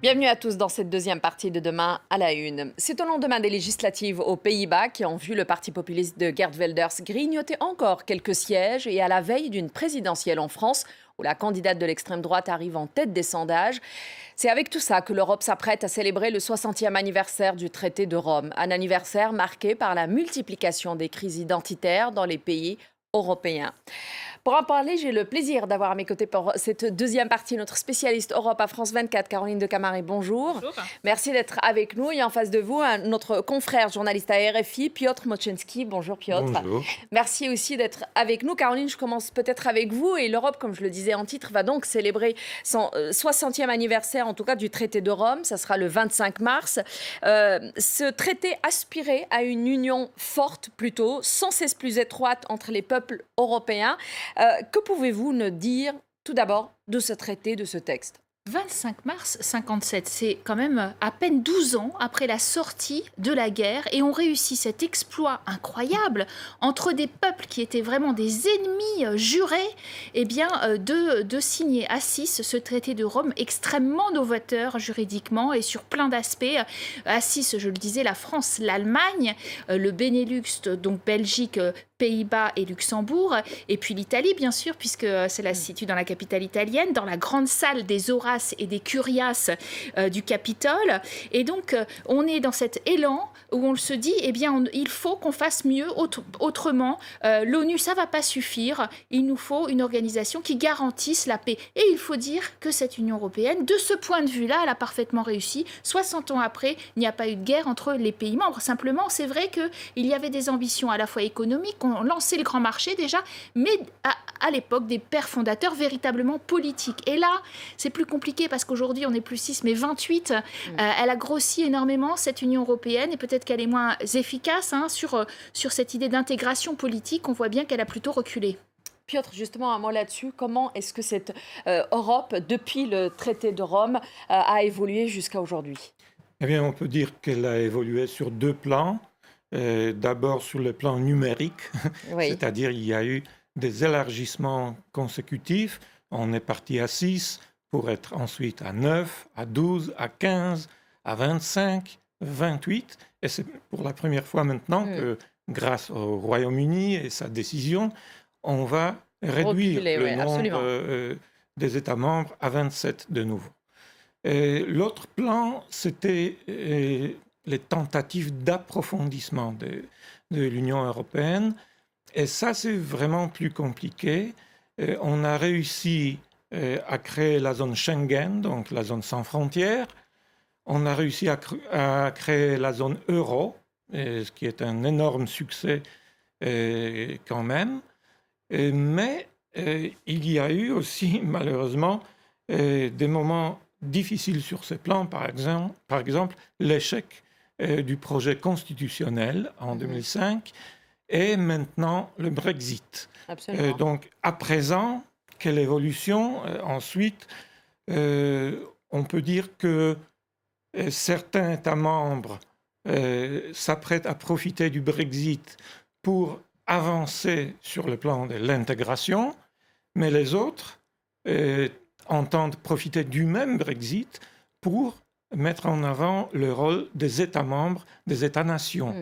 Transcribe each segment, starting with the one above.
Bienvenue à tous dans cette deuxième partie de Demain à la Une. C'est au lendemain des législatives aux Pays-Bas qui ont vu le parti populiste de Geert Wilders grignoter encore quelques sièges et à la veille d'une présidentielle en France où la candidate de l'extrême droite arrive en tête des sondages. C'est avec tout ça que l'Europe s'apprête à célébrer le 60e anniversaire du traité de Rome, un anniversaire marqué par la multiplication des crises identitaires dans les pays européens. Pour en parler, j'ai le plaisir d'avoir à mes côtés pour cette deuxième partie notre spécialiste Europe à France 24, Caroline de Camaret. Bonjour. Bonjour. Merci d'être avec nous. Et en face de vous, notre confrère journaliste à RFI, Piotr Moczynski. Bonjour Piotr. Bonjour. Merci aussi d'être avec nous. Caroline, je commence peut-être avec vous. Et l'Europe, comme je le disais en titre, va donc célébrer son 60e anniversaire, en tout cas du traité de Rome. Ça sera le 25 mars. Ce traité aspirait à une union forte plutôt, sans cesse plus étroite entre les peuples européens. Que pouvez-vous nous dire tout d'abord de ce traité, de ce texte ? 25 mars 57, c'est quand même à peine 12 ans après la sortie de la guerre et on réussit cet exploit incroyable entre des peuples qui étaient vraiment des ennemis jurés de signer à 6 ce traité de Rome extrêmement novateur juridiquement et sur plein d'aspects. À 6, je le disais, la France, l'Allemagne, le Benelux, donc Belgique, Pays-Bas et Luxembourg, et puis l'Italie, bien sûr, puisque cela se situe dans la capitale italienne, dans la grande salle des Horaces et des Curias du Capitole. Et donc, on est dans cet élan où on se dit, il faut qu'on fasse mieux autrement. L'ONU, ça ne va pas suffire. Il nous faut une organisation qui garantisse la paix. Et il faut dire que cette Union européenne, de ce point de vue-là, elle a parfaitement réussi. 60 ans après, il n'y a pas eu de guerre entre les pays membres. Simplement, c'est vrai qu'il y avait des ambitions à la fois économiques, on lançait le grand marché déjà, mais à l'époque, des pères fondateurs véritablement politiques. Et là, c'est plus compliqué parce qu'aujourd'hui, on n'est plus 6, mais 28. Elle a grossi énormément, cette Union européenne, et peut-être qu'elle est moins efficace sur cette idée d'intégration politique. On voit bien qu'elle a plutôt reculé. Piotr, justement, un mot là-dessus. Comment est-ce que cette Europe, depuis le traité de Rome, a évolué jusqu'à aujourd'hui ? Eh bien, on peut dire qu'elle a évolué sur deux plans. D'abord sur le plan numérique, Oui. c'est-à-dire il y a eu des élargissements consécutifs. On est parti à 6 pour être ensuite à 9, à 12, à 15, à 25, 28. Et c'est pour la première fois maintenant que, grâce au Royaume-Uni et sa décision, on va réduire le nombre des États membres à 27 de nouveau. Et l'autre plan, c'était les tentatives d'approfondissement de l'Union européenne. Et ça, c'est vraiment plus compliqué. On a réussi à créer la zone Schengen, donc la zone sans frontières. On a réussi à créer la zone euro, ce qui est un énorme succès quand même. Mais il y a eu aussi, malheureusement, des moments difficiles sur ce plan. Par exemple l'échec du projet constitutionnel en 2005 et maintenant le Brexit. Donc à présent, quelle évolution ensuite on peut dire que certains États membres s'apprêtent à profiter du Brexit pour avancer sur le plan de l'intégration, mais les autres entendent profiter du même Brexit pour mettre en avant le rôle des États membres, des États-nations.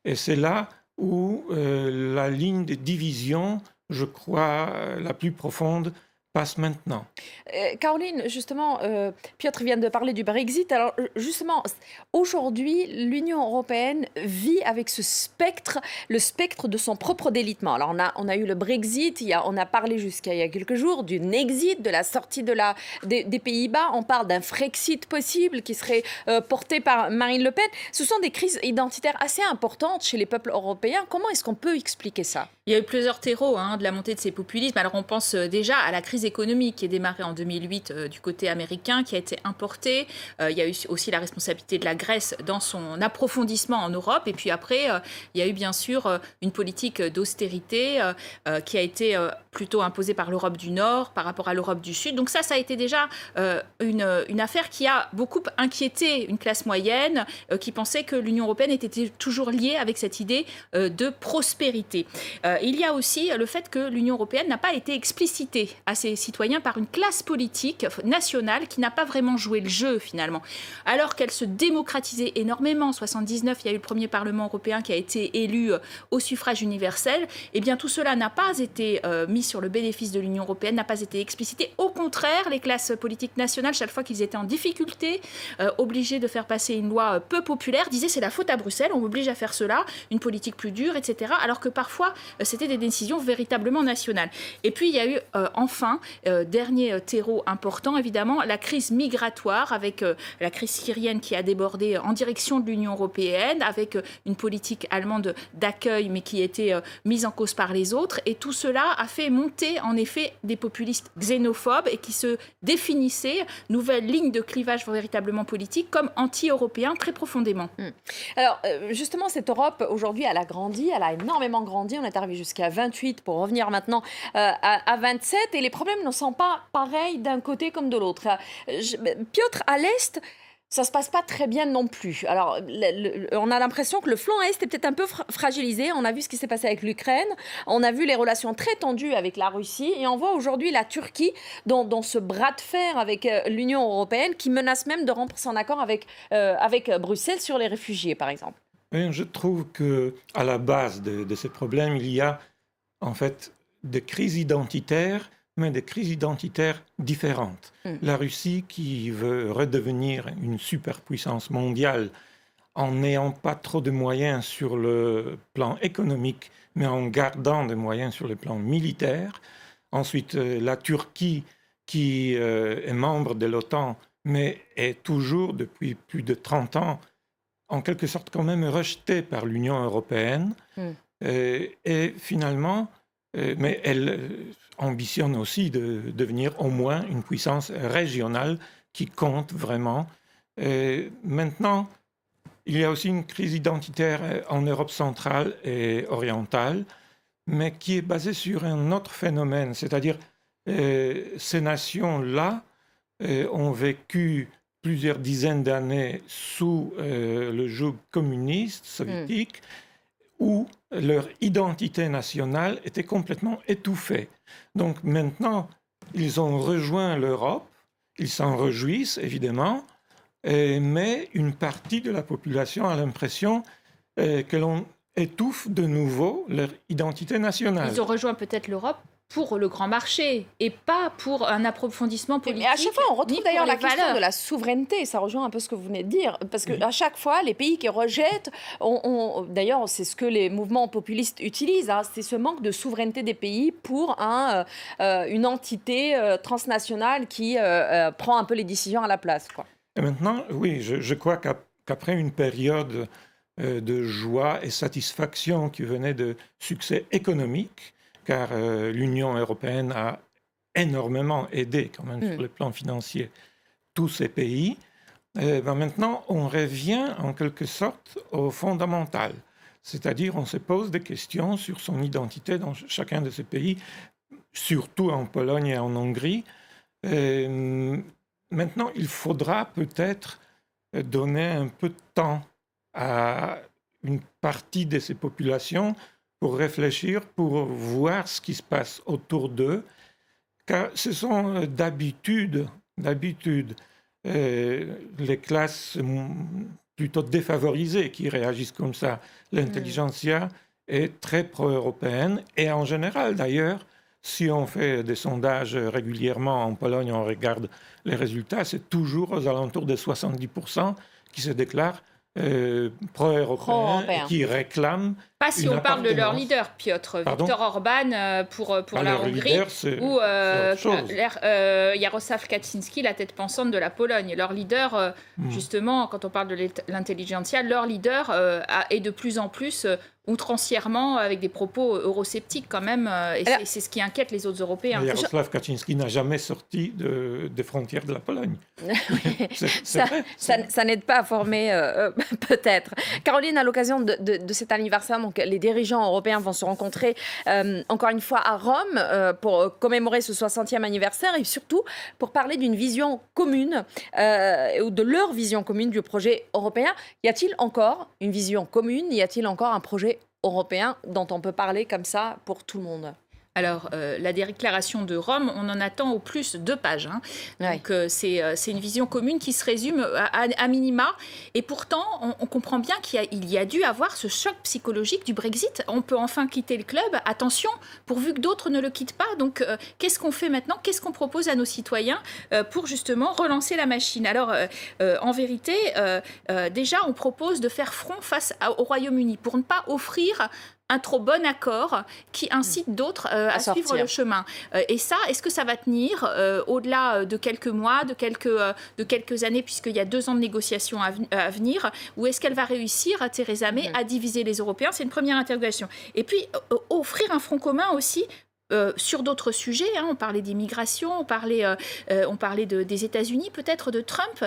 Et c'est là où la ligne de division, je crois, la plus profonde passe maintenant. Caroline, justement, Piotr vient de parler du Brexit. Alors, justement, aujourd'hui, l'Union européenne vit avec le spectre de son propre délitement. Alors, on a eu le Brexit, on a parlé jusqu'à il y a quelques jours d'une exit, de la sortie des Pays-Bas. On parle d'un Frexit possible qui serait porté par Marine Le Pen. Ce sont des crises identitaires assez importantes chez les peuples européens. Comment est-ce qu'on peut expliquer ça ? Il y a eu plusieurs terreaux de la montée de ces populismes. Alors, on pense déjà à la crise économique qui est démarrée en 2008 du côté américain, qui a été importée. Il y a eu aussi la responsabilité de la Grèce dans son approfondissement en Europe. Et puis après, il y a eu bien sûr une politique d'austérité qui a été plutôt imposée par l'Europe du Nord par rapport à l'Europe du Sud. Donc ça a été déjà une affaire qui a beaucoup inquiété une classe moyenne qui pensait que l'Union européenne était toujours liée avec cette idée de prospérité. il y a aussi le fait que l'Union européenne n'a pas été explicitée à ses citoyens par une classe politique nationale qui n'a pas vraiment joué le jeu finalement. Alors qu'elle se démocratisait énormément, en 1979, il y a eu le premier Parlement européen qui a été élu au suffrage universel, eh bien tout cela n'a pas été mis sur le bénéfice de l'Union européenne, n'a pas été explicité. Au contraire, les classes politiques nationales, chaque fois qu'ils étaient en difficulté, obligés de faire passer une loi peu populaire, disaient c'est la faute à Bruxelles, on m'oblige à faire cela, une politique plus dure, etc. Alors que parfois, c'était des décisions véritablement nationales. Et puis, il y a eu enfin, dernier terreau important, évidemment, la crise migratoire avec la crise syrienne qui a débordé en direction de l'Union européenne, avec une politique allemande d'accueil, mais qui était mise en cause par les autres. Et tout cela a fait monter, en effet, des populistes xénophobes et qui se définissaient, nouvelle ligne de clivage véritablement politique, comme anti-européens très profondément. Alors, justement, cette Europe, aujourd'hui, elle a grandi, elle a énormément grandi. On est arrivé jusqu'à 28 pour revenir maintenant à 27. Et les problèmes ne sont pas pareils d'un côté comme de l'autre. Piotr, à l'Est, ça ne se passe pas très bien non plus. Alors, on a l'impression que le flanc Est est peut-être un peu fragilisé. On a vu ce qui s'est passé avec l'Ukraine. On a vu les relations très tendues avec la Russie. Et on voit aujourd'hui la Turquie dans ce bras de fer avec l'Union européenne qui menace même de rompre son accord avec Bruxelles sur les réfugiés, par exemple. Je trouve qu'à la base de ces problèmes, il y a en fait des crises identitaires, mais des crises identitaires différentes. La Russie qui veut redevenir une superpuissance mondiale en n'ayant pas trop de moyens sur le plan économique, mais en gardant des moyens sur le plan militaire. Ensuite, la Turquie qui est membre de l'OTAN, mais est toujours, depuis plus de 30 ans, en quelque sorte quand même rejetée par l'Union européenne. Et finalement, mais elle ambitionne aussi de devenir au moins une puissance régionale qui compte vraiment. Maintenant, il y a aussi une crise identitaire en Europe centrale et orientale, mais qui est basée sur un autre phénomène, c'est-à-dire ces nations-là ont vécu plusieurs dizaines d'années sous le joug communiste soviétique, où leur identité nationale était complètement étouffée. Donc maintenant, ils ont rejoint l'Europe, ils s'en réjouissent évidemment, mais une partie de la population a l'impression que l'on étouffe de nouveau leur identité nationale. Ils ont rejoint peut-être l'Europe pour le grand marché et pas pour un approfondissement politique. Et à chaque fois, on retrouve d'ailleurs la question valeurs de la souveraineté. Ça rejoint un peu ce que vous venez de dire. Parce qu'à chaque fois, les pays qui rejettent, d'ailleurs, c'est ce que les mouvements populistes utilisent, c'est ce manque de souveraineté des pays pour une entité transnationale qui prend un peu les décisions à la place, quoi. Et maintenant, oui, je crois qu'après une période de joie et satisfaction qui venait de succès économique, car l'Union européenne a énormément aidé quand même sur le plan financier tous ces pays, maintenant on revient en quelque sorte au fondamental. C'est-à-dire on se pose des questions sur son identité dans chacun de ces pays, surtout en Pologne et en Hongrie. Maintenant, il faudra peut-être donner un peu de temps à une partie de ces populations pour réfléchir, pour voir ce qui se passe autour d'eux, car ce sont d'habitude les classes plutôt défavorisées qui réagissent comme ça. L'intelligentsia est très pro-européenne et en général d'ailleurs, si on fait des sondages régulièrement en Pologne, on regarde les résultats, c'est toujours aux alentours de 70% qui se déclarent pro-européens, qui réclament. Pas si on parle de leur leader, Piotr. Viktor Orban pour la Hongrie, ou Jarosław Kaczyński, la tête pensante de la Pologne. Leur leader, justement, quand on parle de l'intelligentsia, leur leader est de plus en plus outrancièrement avec des propos eurosceptiques quand même, et c'est ce qui inquiète les autres Européens. Jarosław Kaczyński n'a jamais sorti des frontières de la Pologne. Ça n'aide pas à former, peut-être. Caroline, à l'occasion de cet anniversaire, donc, les dirigeants européens vont se rencontrer encore une fois à Rome pour commémorer ce 60e anniversaire et surtout pour parler d'une vision commune ou de leur vision commune du projet européen. Y a-t-il encore une vision commune? Y a-t-il encore un projet européen dont on peut parler comme ça pour tout le monde? Alors, la déclaration de Rome, on en attend au plus 2 pages. Hein. Donc, c'est une vision commune qui se résume à minima. Et pourtant, on comprend bien qu'il y a dû avoir ce choc psychologique du Brexit. On peut enfin quitter le club. Attention, pourvu que d'autres ne le quittent pas. Donc, qu'est-ce qu'on fait maintenant? Qu'est-ce qu'on propose à nos citoyens pour justement relancer la machine? Alors, en vérité, déjà, on propose de faire front face au Royaume-Uni pour ne pas offrir un trop bon accord qui incite d'autres à suivre le chemin. Et ça, est-ce que ça va tenir au-delà de quelques mois, de quelques années, puisqu'il y a 2 ans de négociations à venir, ou est-ce qu'elle va réussir, Theresa May, à diviser les Européens? C'est une première interrogation. Et puis, offrir un front commun aussi sur d'autres sujets. Hein. On parlait d'immigration, on parlait des États-Unis, peut-être de Trump.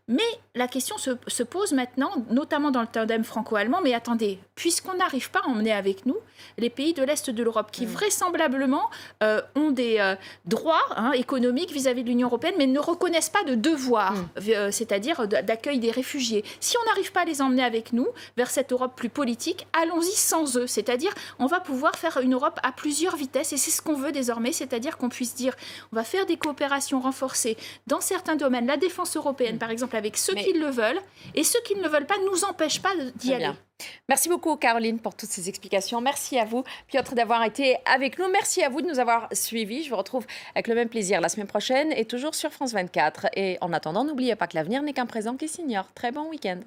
Mais la question se pose maintenant, notamment dans le tandem franco-allemand, mais attendez, puisqu'on n'arrive pas à emmener avec nous les pays de l'Est de l'Europe, qui vraisemblablement ont des droits économiques vis-à-vis de l'Union européenne, mais ne reconnaissent pas de devoir, c'est-à-dire d'accueil des réfugiés. Si on n'arrive pas à les emmener avec nous vers cette Europe plus politique, allons-y sans eux. C'est-à-dire, on va pouvoir faire une Europe à plusieurs vitesses, et c'est ce qu'on veut désormais, c'est-à-dire qu'on puisse dire, on va faire des coopérations renforcées dans certains domaines, la défense européenne, par exemple, avec ceux qui le veulent, et ceux qui ne le veulent pas ne nous empêchent pas d'y aller. Merci beaucoup, Caroline, pour toutes ces explications. Merci à vous, Piotr, d'avoir été avec nous. Merci à vous de nous avoir suivis. Je vous retrouve avec le même plaisir la semaine prochaine et toujours sur France 24. Et en attendant, n'oubliez pas que l'avenir n'est qu'un présent qui s'ignore. Très bon week-end.